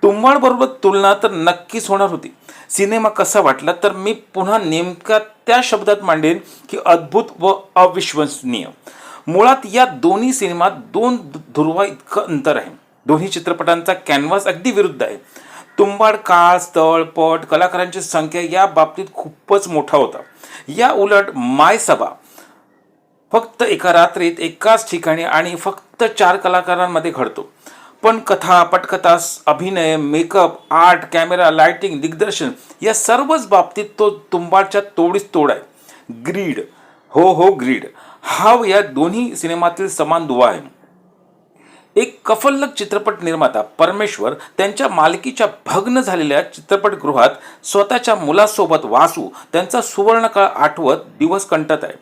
तुंबाडबरोबर तुलना तर नक्कीच होणार होती. सिनेमा कसा वाटला तर मी पुन्हा नेमका त्या शब्दात मांडेन की अद्भुत व अविश्वसनीय. मुळात या दोन्ही सिनेमात दोन ध्रुवा इतकं अंतर आहे. दोन्ही चित्रपटांचा कॅनव्हास अगदी विरुद्ध आहे. तुंबाड काळ, स्थळ, पट, कलाकारांची संख्या या बाबतीत खूपच मोठा होता. या उलट मायसभा फक्त एका रात्रीत एकाच ठिकाणी आणि फक्त 4 कलाकारांमध्ये घडतो. पण कथा, पटकथा, अभिनय, मेकअप, आर्ट, कॅमेरा, लाइटिंग, दिग्दर्शन या सर्वच बाबतीत तो तुंबाडच्या तोडीस तोड आहे. ग्रीड, हो ग्रीड हा या दोन्ही सिनेमातील समान दुवा आहे. एक कफल्लक चित्रपट निर्माता परमेश्वर त्यांच्या मालकीच्या भग्न झालेल्या चित्रपटगृहात स्वतःच्या मुलासोबत वासू त्यांचा सुवर्णकाळ आठवत दिवस कंटत आहे.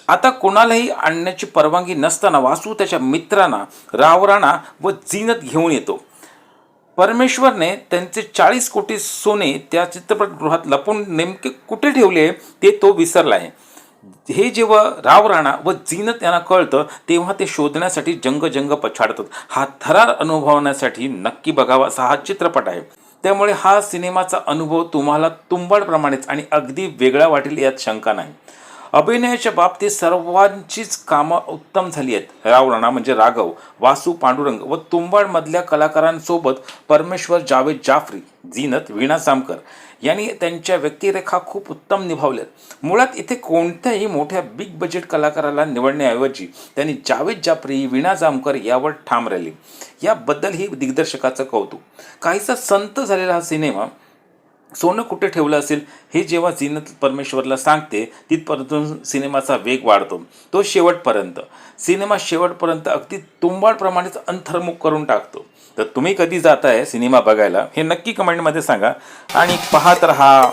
आता कोणालाही आणण्याची परवानगी नसताना वासू त्याच्या मित्रांना रावराणा व झीनत घेऊन येतो. परमेश्वरने त्यांचे 40 कोटी सोने त्या चित्रपटगृहात लपून नेमके कुठे ठेवले ते तो विसरला आहे. हे जेव्हा रावराणा व झीनत यांना कळतं तेव्हा ते शोधण्यासाठी जंग पछाडतात. हा थरार अनुभवण्यासाठी नक्की बघावा असा हा चित्रपट आहे. त्यामुळे हा सिनेमाचा अनुभव तुम्हाला तुंबाडप्रमाणेच आणि अगदी वेगळा वाटेल यात शंका नाही. अभिनयाच्या बाबतीत सर्वांचीच कामं उत्तम झाली आहेत. रावराणा म्हणजे राघव, वासू पांडुरंग व तुंबाडमधल्या कलाकारांसोबत परमेश्वर, जावेद जाफरी, झीनत, वीणा जामकर यांनी त्यांच्या व्यक्तिरेखा खूप उत्तम निभावल्यात. मुळात इथे कोणत्याही मोठ्या बिग बजेट कलाकाराला निवडण्याऐवजी त्यांनी जावेद जाफरी, वीणा जामकर यावर ठाम राहिली. याबद्दल ही दिग्दर्शकाचं कौतुक. काहीसा संत झालेला हा सिनेमा सोनं कुठे ठेवलं असेल हे जेव्हा झीनत परमेश्वरला सांगते तिथपर्यंत सिनेमाचा वेग वाढतो. तो सिनेमा शेवटपर्यंत अगदी तुंबाडप्रमाणेच अंतर्मुख करून टाकतो. तर तुम्ही कधी जाताय सिनेमा बघायला हे नक्की कमेंटमध्ये सांगा आणि पाहत रहा